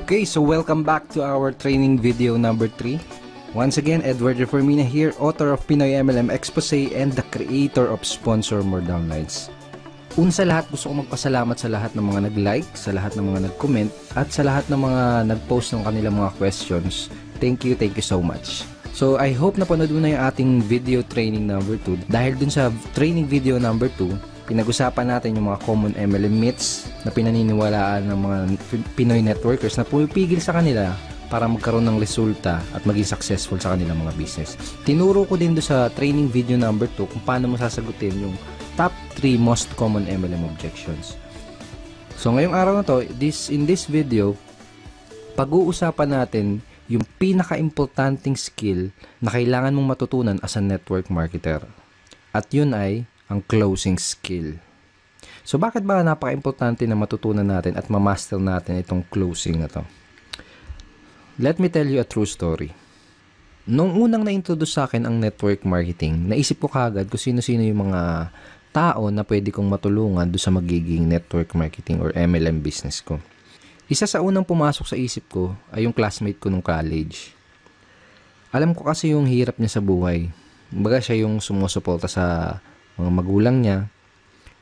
Okay, so welcome back to our training video number 3. Once again, Edward Reformina here, author of Pinoy MLM Expose and the creator of Sponsor More Downlines. Una sa lahat, gusto ko magpasalamat sa lahat ng mga nag-like, sa lahat ng mga nag-comment, at sa lahat ng mga nag-post ng kanilang mga questions. Thank you so much. So, I hope napanood mo na yung ating video training number 2. Dahil dun sa training video number 2, pinag-usapan natin yung mga common MLM myths na pinaniniwalaan ng mga Pinoy networkers na pumipigil sa kanila para magkaroon ng resulta at maging successful sa kanilang mga business. Tinuro ko din do sa training video number 2 kung paano mo sasagutin yung top 3 most common MLM objections. So ngayong araw na to, in this video, pag-uusapan natin yung pinaka-importanting skill na kailangan mong matutunan as a network marketer. At yun ay ang closing skill. So bakit ba napaka-importante na matutunan natin at ma-master natin itong closing na to? Let me tell you a true story. Nung unang na-introduce sa akin ang network marketing, naisip ko kagad kung sino-sino yung mga tao na pwede kong matulungan do sa magiging network marketing or MLM business ko. Isa sa unang pumasok sa isip ko ay yung classmate ko nung college. Alam ko kasi yung hirap niya sa buhay. Kumbaga siya yung sumusuporta sa mga magulang niya,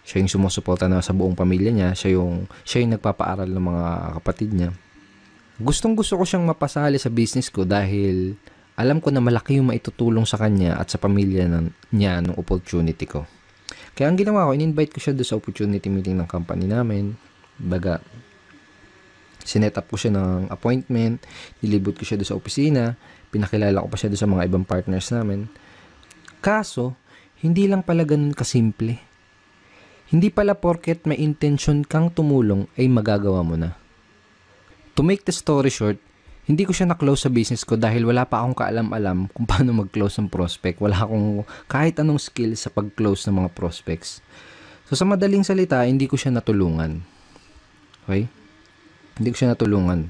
siya yung sumusuporta na sa buong pamilya niya, siya yung nagpapaaral ng mga kapatid niya. Gustong-gusto ko siyang mapasali sa business ko dahil alam ko na malaki yung maitutulong sa kanya at sa pamilya niya ng opportunity ko. Kaya ang ginawa ko, in-invite ko siya doon sa opportunity meeting ng company namin. Baga, sinet up ko siya ng appointment, nilibot ko siya doon sa opisina, pinakilala ko pa siya doon sa mga ibang partners namin. Kaso, hindi lang pala ganun kasimple. Hindi pala porket may intention kang tumulong ay magagawa mo na. To make the story short, hindi ko siya na-close sa business ko dahil wala pa akong kaalam-alam kung paano mag-close ng prospect. Wala akong kahit anong skill sa pag-close ng mga prospects. So sa madaling salita, hindi ko siya natulungan. Okay? Hindi ko siya natulungan.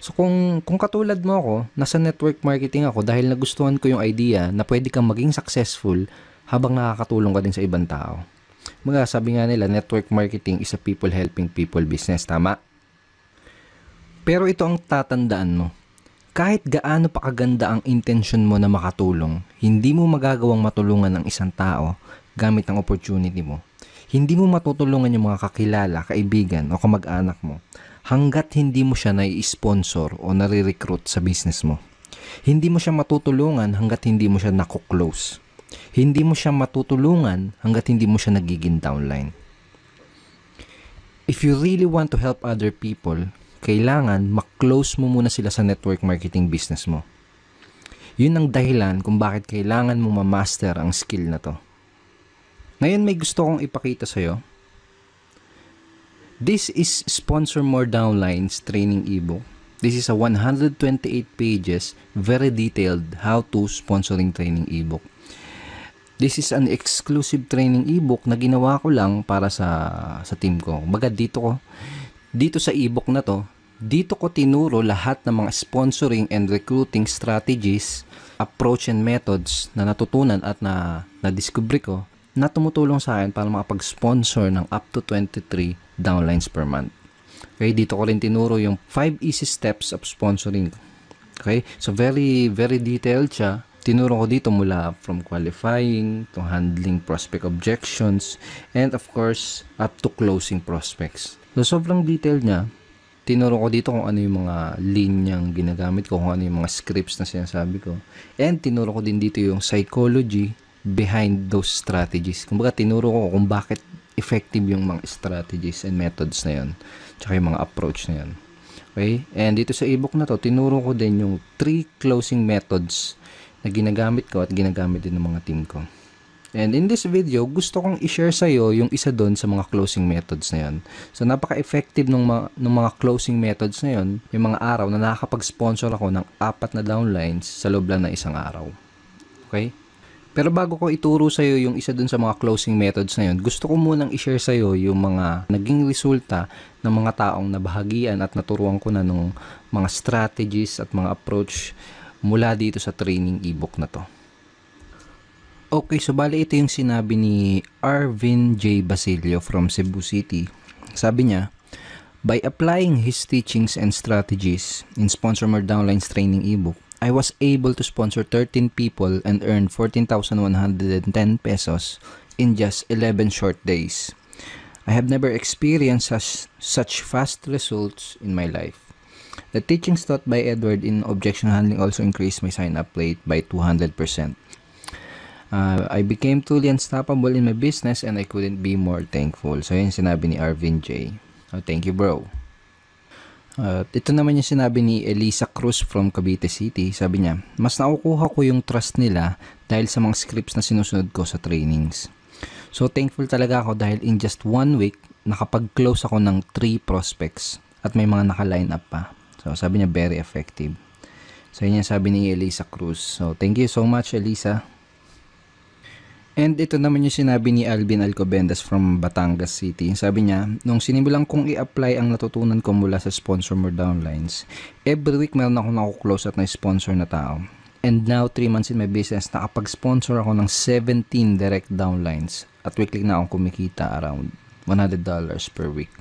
So kung katulad mo ako, nasa network marketing ako dahil nagustuhan ko yung idea na pwede kang maging successful habang nakakatulong ka din sa ibang tao. Mga sabi nga nila, network marketing is a people helping people business. Tama? Pero ito ang tatandaan mo. Kahit gaano pa kaganda ang intention mo na makatulong, hindi mo magagawang matulungan ang isang tao gamit ang opportunity mo. Hindi mo matutulungan yung mga kakilala, kaibigan o kamag-anak mo hanggat hindi mo siya nai-sponsor o nare-recruit sa business mo. Hindi mo siya matutulungan hanggat hindi mo siya naku-close. Hindi mo siya matutulungan hanggat hindi mo siya nagiging downline. If you really want to help other people, kailangan mak-close mo muna sila sa network marketing business mo. Yun ang dahilan kung bakit kailangan mo ma-master ang skill na to. Ngayon may gusto kong ipakita sa'yo. This is Sponsor More Downlines training ebook. This is a 128 pages, very detailed how-to sponsoring training ebook. This is an exclusive training ebook na ginawa ko lang para sa team ko. Baga dito sa ebook na to, dito ko tinuro lahat ng mga sponsoring and recruiting strategies, approach and methods na natutunan at na-discover ko na tumutulong sa akin para makapag-sponsor ng up to 23 downlines per month. Okay, dito ko rin tinuro yung 5 easy steps of sponsoring. Okay, so very, very detailed siya. Tinuro ko dito mula from qualifying to handling prospect objections and of course up to closing prospects. So sobrang detailed niya. Tinuro ko dito kung ano yung mga linyang ginagamit ko, kung ano yung mga scripts na sinasabi ko. And tinuro ko din dito yung psychology behind those strategies. Kumbaga tinuro ko kung bakit effective yung mga strategies and methods na yun. Tsaka yung mga approach na yun. Okay? And dito sa ebook na to, tinuro ko din yung 3 closing methods na ginagamit ko at ginagamit din ng mga team ko. And in this video, gusto kong i-share sa'yo yung isa doon sa mga closing methods na yun. So, napaka-effective ng mga closing methods na yun, yung mga araw na nakakapag-sponsor ako ng 4 na downlines sa loob lang ng isang araw. Okay? Pero bago ko ituro sa'yo yung isa doon sa mga closing methods na yun, gusto ko munang i-share sa'yo yung mga naging resulta ng mga taong nabahagian at naturuan ko na ng mga strategies at mga approach mula dito sa training ebook na to. Okay, so bali ito yung sinabi ni Arvin J. Basilio from Cebu City. Sabi niya, By applying his teachings and strategies in Sponsor More Downlines training ebook, I was able to sponsor 13 people and earn 14,110 pesos in just 11 short days. I have never experienced such fast results in my life. The teachings taught by Edward in objection handling also increased my sign-up rate by 200%. I became truly unstoppable in my business and I couldn't be more thankful. So yun sinabi ni Arvin J. Oh, thank you, bro. Ito naman yung sinabi ni Elisa Cruz from Cavite City. Sabi niya, mas nakukuha ko yung trust nila dahil sa mga scripts na sinusunod ko sa trainings. So thankful talaga ako dahil in just 1 week, nakapag-close ako ng 3 prospects at may mga naka-line up pa. So sabi niya, very effective. So yun yung sabi ni Elisa Cruz. So thank you so much, Elisa. And ito naman yung sinabi ni Alvin Alcobendas from Batangas City. Sabi niya, nung sinimulan kong i-apply ang natutunan ko mula sa Sponsor More Downlines, every week meron akong nakuklose at na-sponsor na tao. And now, 3 months in my business, nakapag-sponsor ako ng 17 direct downlines at weekly na akong kumikita around $100 per week.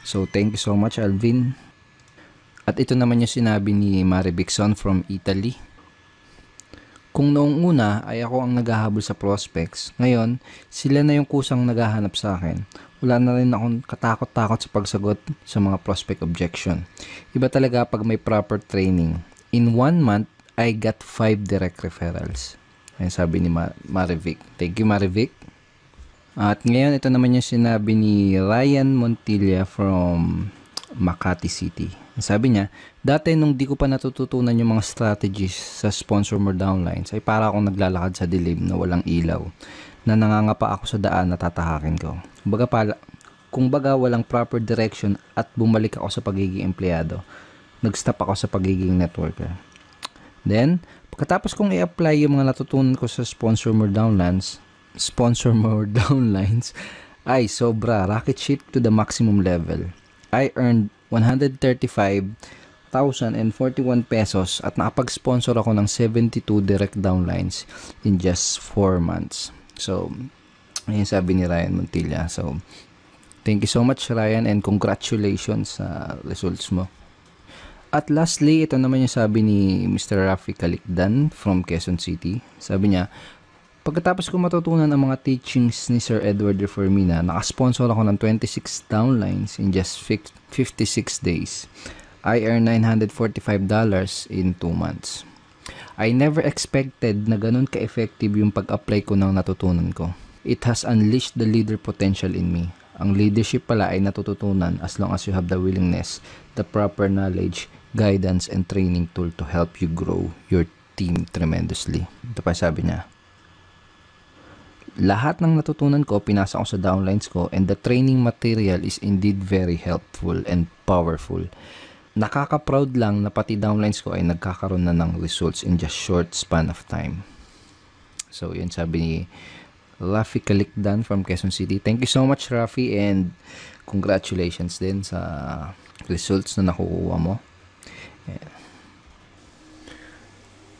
So, thank you so much, Alvin. At ito naman yung sinabi ni Mari Bixon from Italy. Kung noong una ay ako ang naghahabol sa prospects, ngayon sila na yung kusang naghahanap sa akin. Wala na rin akong katakot-takot sa pagsagot sa mga prospect objection. Iba talaga pag may proper training. In 1 month, I got 5 direct referrals. Ayan sabi ni Marivic. Thank you, Marivic. At ngayon, ito naman yung sinabi ni Ryan Montilla from Makati City. Sabi niya, dati nung di ko pa natututunan yung mga strategies sa Sponsor More Downlines, ay para akong naglalakad sa dilim na walang ilaw, na nangangapa ako sa daan na tatahakin ko. Kung baga walang proper direction at bumalik ako sa pagiging empleyado, nag-stop ako sa pagiging networker. Then, pagkatapos kong i-apply yung mga natutunan ko sa Sponsor More Downlines, ay sobra, rocket ship to the maximum level. I earned 135,041 pesos at nakapag-sponsor ako ng 72 direct downlines in just 4 months. So, ayun sabi ni Ryan Montilla. So, thank you so much, Ryan, and congratulations sa results mo. At lastly, ito naman yung sabi ni Mr. Rafi Calicdan from Quezon City. Sabi niya, pagkatapos ko matutunan ang mga teachings ni Sir Edward Reformina, nakasponsor ako ng 26 downlines in just 56 days. I earned $945 in 2 months. I never expected na ganun ka-effective yung pag-apply ko ng natutunan ko. It has unleashed the leader potential in me. Ang leadership pala ay natututunan as long as you have the willingness, the proper knowledge, guidance, and training tool to help you grow your team tremendously. Ito pa sabi niya. Lahat ng natutunan ko, pinasa ko sa downlines ko, and the training material is indeed very helpful and powerful. Nakaka-proud lang na pati downlines ko ay nagkakaroon na ng results in just short span of time. So, yun sabi ni Rafi Calicdan from Quezon City. Thank you so much, Rafi, and congratulations din sa results na nakukuha mo. Yeah.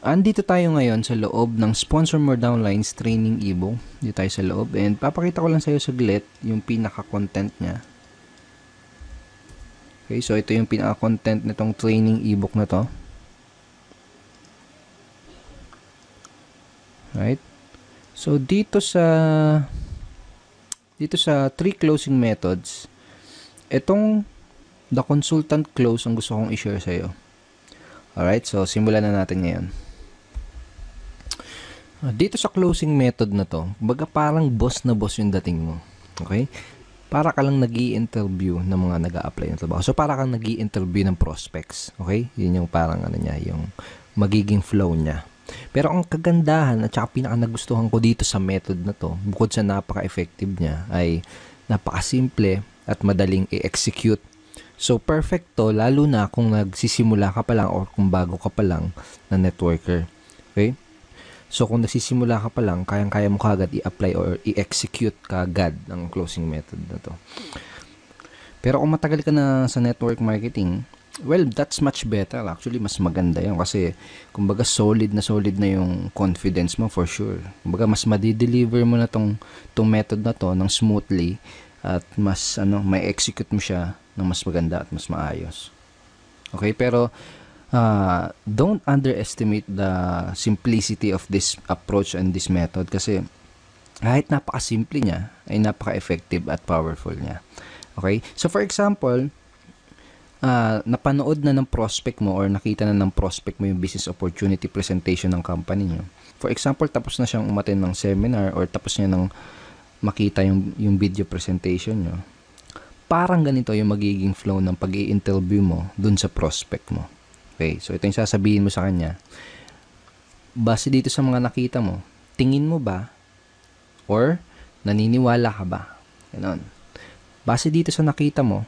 Andito tayo ngayon sa loob ng Sponsor More Downlines training ebook. Dito tayo sa loob and papakita ko lang sa iyo saglit yung pinaka-content niya. Okay, so ito yung pinaka-content nitong training ebook na to. Right? So dito sa 3 closing methods, itong the consultant close ang gusto kong i-share sa iyo. Alright, so simulan na natin ngayon. Dito sa closing method na to, baga parang boss na boss yung dating mo. Okay? Para ka lang nag-i-interview ng mga nag-a-apply ng trabaho. So, para kang nag-i-interview ng prospects. Okay? Yun yung parang ano niya, yung magiging flow niya. Pero ang kagandahan at saka pinaka nagustuhan ko dito sa method na to, bukod sa napaka-effective niya, ay napaka-simple at madaling i-execute. So, perfect to, lalo na kung nagsisimula ka pa lang or kung bago ka pa lang na networker. Okay? So, kung nagsisimula ka pa lang, kayang-kaya mo kagad i-apply or i-execute kagad ang closing method na to. Pero kung matagal ka na sa network marketing, well, that's much better. Actually, mas maganda yun kasi, kumbaga, solid na yung confidence mo for sure. Kumbaga, mas madideliver mo na tong method na to ng smoothly at mas may execute mo siya ng mas maganda at mas maayos. Okay, pero don't underestimate the simplicity of this approach and this method, kasi kahit napaka-simple niya ay napaka-effective at powerful niya. Okay, so for example, napanood na ng prospect mo or nakita na ng prospect mo yung business opportunity presentation ng company nyo. For example, tapos na siyang umattend ng seminar or tapos niya ng makita yung video presentation nyo. Parang ganito yung magiging flow ng pag-i-interview mo dun sa prospect mo. Okay, so ito yung sasabihin mo sa kanya. Base dito sa mga nakita mo, tingin mo ba or naniniwala ka ba? Ganon. Base dito sa nakita mo,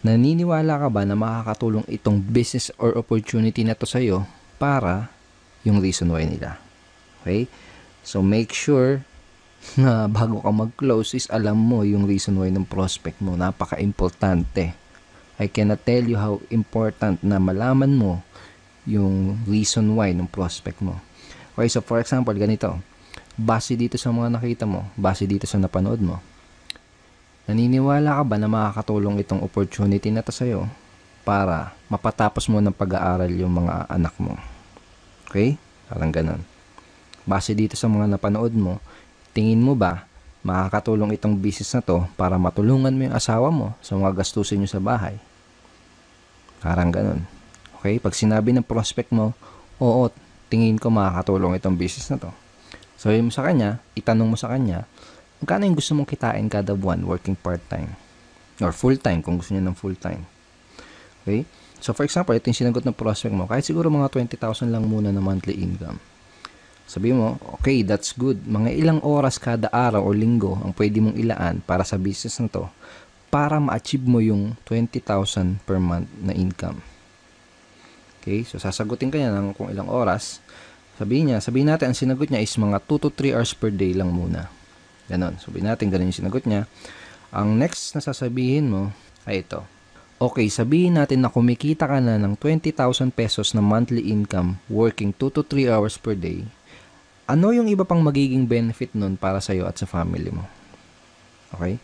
naniniwala ka ba na makakatulong itong business or opportunity na to sa'yo para yung reason why nila? Okay? So, make sure na bago ka mag-close is alam mo yung reason why ng prospect mo. Napaka-importante. I cannot tell you how important na malaman mo yung reason why ng prospect mo. Okay, so for example, ganito. Base dito sa mga nakita mo, base dito sa napanood mo, naniniwala ka ba na makakatulong itong opportunity na to sa'yo para mapatapos mo ng pag-aaral yung mga anak mo? Okay? Parang ganun. Base dito sa mga napanood mo, tingin mo ba makakatulong itong business na to para matulungan mo yung asawa mo sa mga gastusin nyo sa bahay? Parang ganun. Okay? Pag sinabi ng prospect mo, oo, tingin ko makakatulong itong business na to. So, yun mo sa kanya, itanong mo sa kanya, magkano yung gusto mong kitain kada buwan working part-time? Or full-time kung gusto niya ng full-time. Okay? So, for example, ito yung sinagot ng prospect mo. Kahit siguro mga 20,000 lang muna na monthly income. Sabi mo, okay, that's good. Mga ilang oras kada araw o linggo ang pwede mong ilaan para sa business na to para ma-achieve mo yung 20,000 per month na income. Okay? So, sasagutin ka niya ng kung ilang oras. Sabihin natin, ang sinagot niya is mga 2 to 3 hours per day lang muna. Ganon. Sabihin natin, ganun yung sinagot niya. Ang next na sasabihin mo ay ito. Okay, sabihin natin na kumikita ka na ng 20,000 pesos na monthly income working 2 to 3 hours per day. Ano yung iba pang magiging benefit nun para sa'yo at sa family mo? Okay?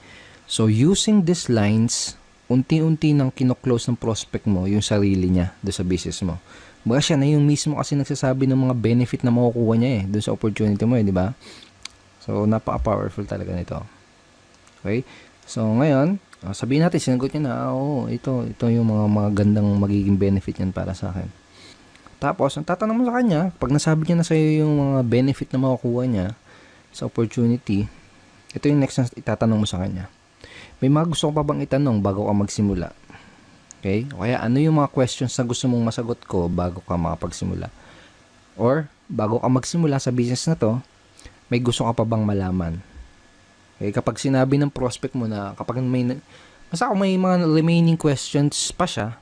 So, using these lines, unti-unti nang kino-close ng prospect mo yung sarili niya doon sa business mo. Baga siya na yung mismo kasi nagsasabi ng mga benefit na makukuha niya doon sa opportunity mo, di ba? So, napaka-powerful talaga nito. Okay? So, ngayon, sabihin natin, sinagot niya na, ito yung mga gandang magiging benefit niyan para sa akin. Tapos, ang tatanong mo sa kanya, pag nasabi niya na sa'yo yung mga benefit na makukuha niya sa opportunity, ito yung next na itatanong mo sa kanya. May mga gusto ko pa bang itanong bago ka magsimula? Okay? O kaya, ano yung mga questions na gusto mong masagot ko bago ka makapagsimula? Or, bago ka magsimula sa business na to, may gusto ka pa bang malaman? Okay? Kapag sinabi ng prospect mo na, kapag may mga remaining questions pa siya,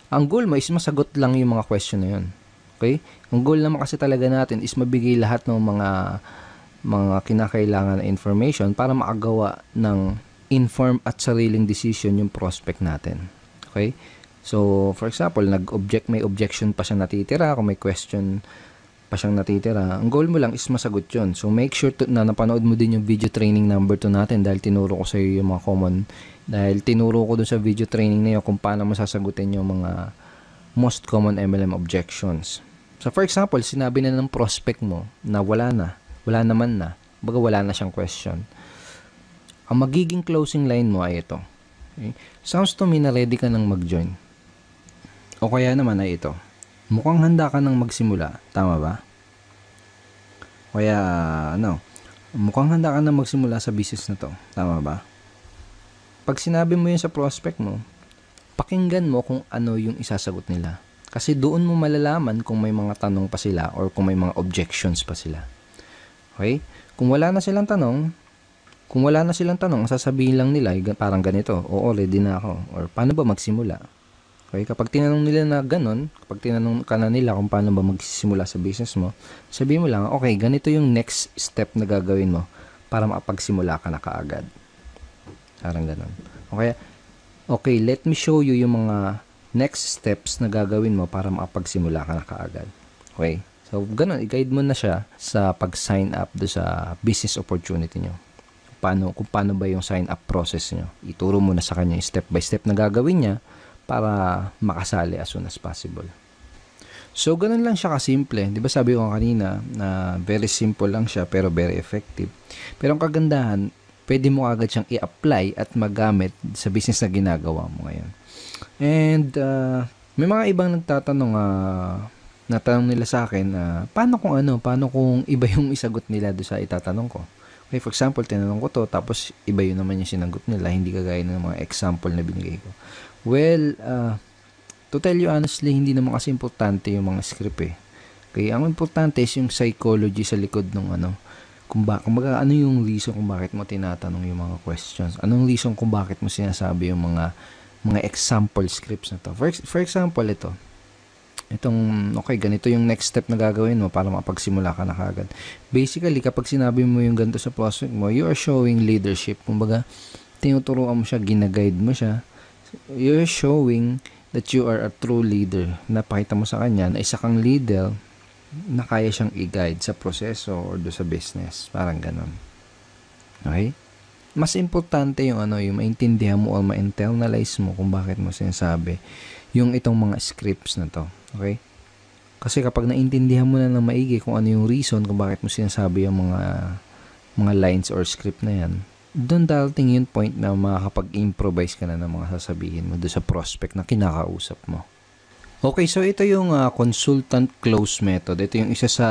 ang goal mo is masagot lang yung mga question na yun. Okay? Ang goal naman kasi talaga natin is mabigay lahat ng mga kinakailangan na information para makagawa ng informed at sariling decision yung prospect natin. Okay? So, for example, may objection pa siyang natitira, kung may question pa siyang natitira, ang goal mo lang is masagot yun. So, make sure na napanood mo din yung video training number 2 natin dahil tinuro ko sa iyo yung mga tinuro ko dun sa video training na yun kung paano mo sasagutin yung mga most common MLM objections. So, for example, sinabi na ng prospect mo na wala naman na, baga wala na siyang question. Ang magiging closing line mo ay ito. Okay? Sounds to me na ready ka nang mag-join. O kaya naman ay ito. Mukhang handa ka nang magsimula. Tama ba? Kaya, mukhang handa ka nang magsimula sa business na to. Tama ba? Pag sinabi mo yun sa prospect mo, pakinggan mo kung ano yung isasagot nila. Kasi doon mo malalaman kung may mga tanong pa sila or kung may mga objections pa sila. Okay? Kung wala na silang tanong, ang sasabihin lang nila, parang ganito, oo, ready na ako. Or, paano ba magsimula? Okay? Kapag tinanong nila na ganon, kapag tinanong ka na nila kung paano ba magsisimula sa business mo, sabihin mo lang, okay, ganito yung next step na gagawin mo para makapagsimula ka na kaagad. Parang ganon. Okay, let me show you yung mga next steps na gagawin mo para makapagsimula ka na kaagad. Okay? So, ganon, i-guide mo na siya sa pag-sign up do sa business opportunity nyo. kung paano ba yung sign up process nyo. Ituro mo na sa kanya yung step by step na gagawin niya para makasali as soon as possible. So, ganun lang siya kasimple. Di ba sabi ko kanina na very simple lang siya pero very effective. Pero ang kagandahan, pwede mo agad siyang i-apply at magamit sa business na ginagawa mo ngayon. And may mga ibang nagtatanong, natanong nila sa akin, paano kung iba yung isagot nila doon sa itatanong ko. Okay, for example, tinanong ko to, tapos iba yun naman yung sinagot nila, hindi kagaya ng mga example na binigay ko. Well, to tell you honestly, hindi naman kasi importante yung mga script eh. Kaya ang importante is yung psychology sa likod ng kumbaga ano yung reason kung bakit mo tinatanong yung mga questions. Anong reason kung bakit mo sinasabi yung mga example scripts na to. For example, okay, ganito yung next step na gagawin mo para makapagsimula ka na kagad. Basically, kapag sinabi mo yung ganito sa prospect mo, you are showing leadership. Kumbaga, tinuturuan mo siya, ginaguide mo siya. You're showing that you are a true leader. Napakita mo sa kanya na isa kang leader na kaya siyang i-guide sa proseso or do sa business. Parang ganun. Okay? Mas importante yung yung maintindihan mo or ma-internalize mo kung bakit mo sinasabi yung itong mga scripts na to. Okay? Kasi kapag naintindihan mo na ng maigi kung ano yung reason kung bakit mo sinasabi yung mga lines or script na yan, doon darating yung point na makakapag-improvise ka na ng mga sasabihin mo doon sa prospect na kinakausap mo. Okay, so ito yung consultant close method. Ito yung isa sa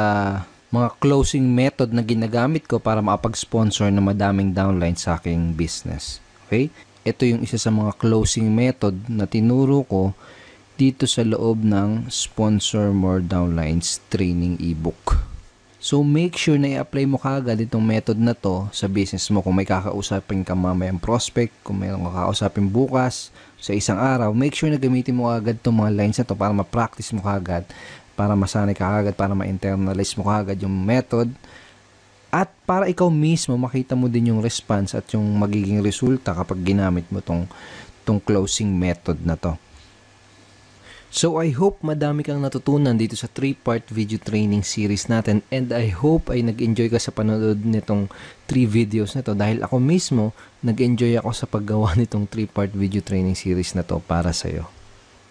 mga closing method na ginagamit ko para makapag-sponsor na madaming downlines sa aking business. Okay? Ito yung isa sa mga closing method na tinuro ko dito sa loob ng Sponsor More Downlines training ebook. So, make sure na i-apply mo kaagad itong method na to sa business mo. Kung may kakausapin ka mamayang prospect, kung mayroong kakausapin bukas, sa isang araw, make sure na gamitin mo kaagad itong mga lines na to para ma-practice mo kaagad, para masanay ka kaagad, para ma-internalize mo kaagad yung method, at para ikaw mismo makita mo din yung response at yung magiging resulta kapag ginamit mo tong closing method na to. So, I hope madami kang natutunan dito sa 3-part video training series natin, and I hope ay nag-enjoy ka sa panonood nitong 3 videos na to dahil ako mismo nag-enjoy ako sa paggawa nitong 3-part video training series na to para sa'yo.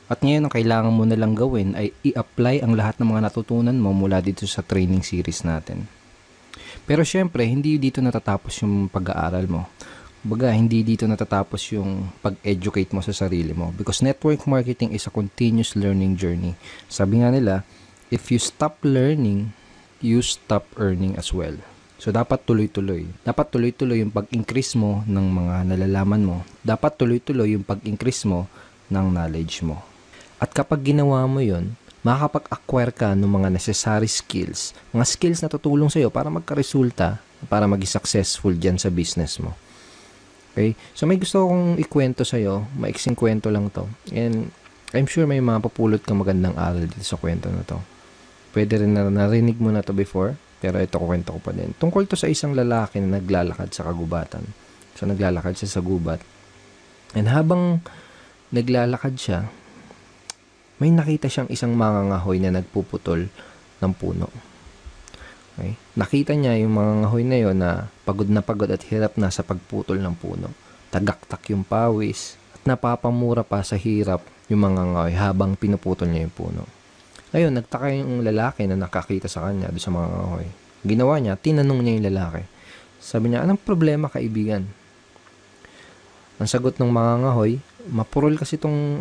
At ngayon, ang kailangan mo na lang gawin ay i-apply ang lahat ng mga natutunan mo mula dito sa training series natin. Pero syempre, hindi dito natatapos yung pag-aaral mo. Baga, hindi dito natatapos yung pag-educate mo sa sarili mo. Because network marketing is a continuous learning journey. Sabi nga nila, if you stop learning, you stop earning as well. So, dapat tuloy-tuloy. Dapat tuloy-tuloy yung pag-increase mo ng mga nalalaman mo. Dapat tuloy-tuloy yung pag-increase mo ng knowledge mo. At kapag ginawa mo yun, makakapag-acquire ka ng mga necessary skills. Mga skills na tutulong sa'yo para magka-resulta, para maging successful dyan sa business mo. Okay? So, may gusto akong ikwento sa'yo. Maiksing kwento lang to. And I'm sure may mapapulot kang magandang aral dito sa kwento na to. Pwede rin na narinig mo na to before, pero ito kwento ko pa din. Tungkol to sa isang lalaki na naglalakad sa kagubatan. So, naglalakad siya sa gubat. And habang naglalakad siya, may nakita siyang isang mangangahoy na nagpuputol ng puno. Okay? Nakita niya yung mga ngahoy na yon na pagod at hirap na sa pagputol ng puno. Tagaktak yung pawis at napapamura pa sa hirap yung mga ngahoy habang pinuputol niya yung puno. Ngayon, nagtaka yung lalaki na nakakita sa kanya doon sa mga ngahoy. Ginawa niya, tinanong niya yung lalaki. Sabi niya, anong problema kaibigan? Ang sagot ng mga ngahoy, mapurol kasi tong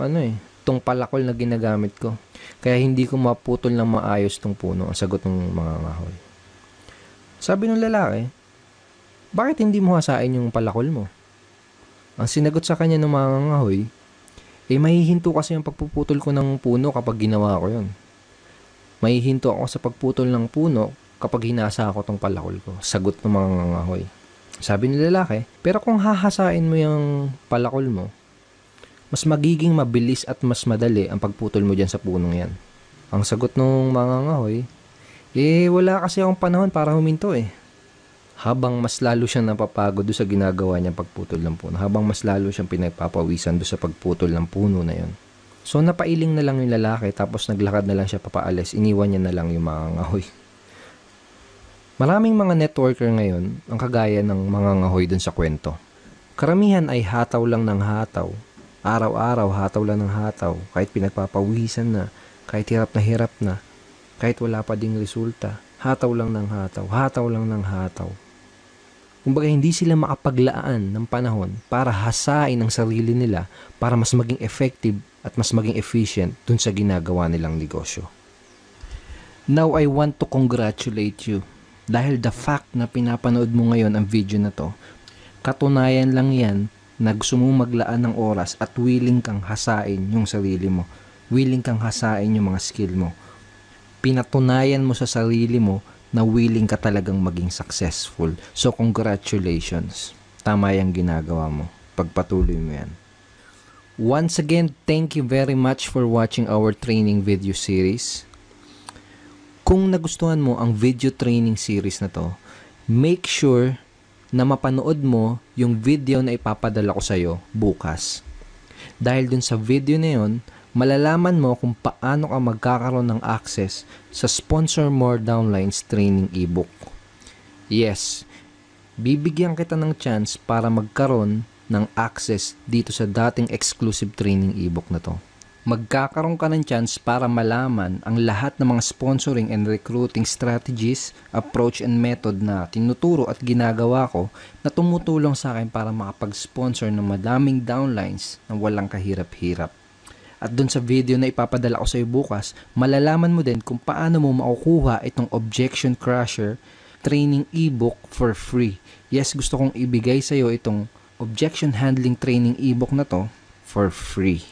palakol na ginagamit ko. Kaya hindi ko maputol ng maayos tong puno. Ang sagot ng mga ngahoy. Sabi ng lalaki, bakit hindi mo hasain yung palakol mo? Ang sinagot sa kanya ng mga ngahoy, mahihinto kasi yung pagpuputol ko ng puno kapag ginawa ko yun. Mahihinto ako sa pagputol ng puno kapag hinasa ko tong palakol ko. Sagot ng mga ngahoy. Sabi ng lalaki, pero kung hahasain mo yung palakol mo, mas magiging mabilis at mas madali ang pagputol mo dyan sa punong yan. Ang sagot ng mga ngahoy, wala kasi akong panahon para huminto Habang mas lalo siyang napapagod doon sa ginagawa niyang pagputol ng puno. Habang mas lalo siyang pinagpapawisan doon sa pagputol ng puno na yon. So, napailing na lang yung lalaki tapos naglakad na lang siya papaalis. Iniwan niya na lang yung mga ngahoy. Maraming mga networker ngayon ang kagaya ng mga ngahoy dun sa kwento. Karamihan ay hataw lang ng hataw. Araw-araw hataw lang ng hataw. Kahit pinagpapawisan na, kahit hirap na, kahit wala pa ding resulta. Hataw lang ng hataw, hataw lang ng hataw. Kumbaga hindi sila makapaglaan ng panahon para hasain ang sarili nila para mas maging effective at mas maging efficient dun sa ginagawa nilang negosyo. Now I want to congratulate you dahil the fact na pinapanood mo ngayon ang video na to, katunayan lang yan na gusto mo maglaan ng oras at willing kang hasain yung sarili mo. Willing kang hasain yung mga skill mo. Pinatunayan mo sa sarili mo na willing ka talagang maging successful. So congratulations. Tama yung ginagawa mo. Pagpatuloy mo yan. Once again, thank you very much for watching our training video series. Kung nagustuhan mo ang video training series na to, make sure na mapanood mo yung video na ipapadala ko sa'yo bukas. Dahil dun sa video na yun, malalaman mo kung paano ka magkakaroon ng access sa Sponsor More Downlines training ebook. Yes, bibigyan kita ng chance para magkaroon ng access dito sa dating exclusive training ebook na to. Magkakaroon ka ng chance para malaman ang lahat ng mga sponsoring and recruiting strategies, approach and method na tinuturo at ginagawa ko na tumutulong sa akin para makapag-sponsor ng madaming downlines na walang kahirap-hirap. At dun sa video na ipapadala ko sa iyo bukas, malalaman mo din kung paano mo makukuha itong Objection Crusher training ebook for free. Yes, gusto kong ibigay sa iyo itong Objection Handling training ebook na to for free.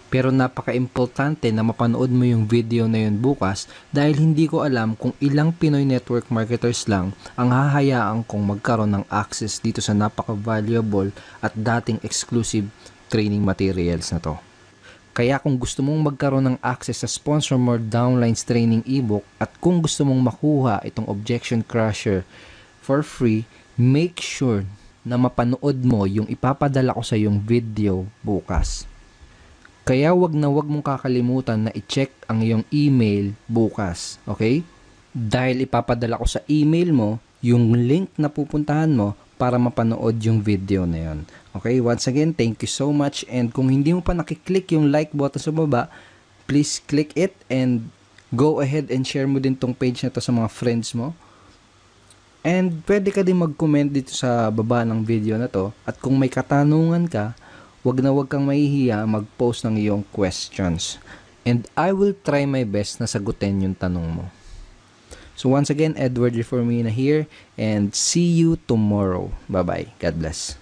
Pero napaka-importante na mapanood mo yung video na yun bukas dahil hindi ko alam kung ilang Pinoy network marketers lang ang hahayaan kong magkaroon ng access dito sa napaka-valuable at dating exclusive training materials na to. Kaya kung gusto mong magkaroon ng access sa Sponsor More Downlines training ebook at kung gusto mong makuha itong Objection Crusher for free, make sure na mapanood mo yung ipapadala ko sa yung video bukas. Kaya wag mong kakalimutan na i-check ang iyong email bukas, okay? Dahil ipapadala ko sa email mo yung link na pupuntahan mo para mapanood yung video na yun. Okay, once again, thank you so much. And kung hindi mo pa nakiklik yung like button sa baba, please click it and go ahead and share mo din tong page na to sa mga friends mo. And pwede ka din mag-comment dito sa baba ng video na to. At kung may katanungan ka, wag kang mahihiya mag-post ng iyong questions. And I will try my best na sagutin yung tanong mo. So once again, Edward Reformina here and see you tomorrow. Bye-bye. God bless.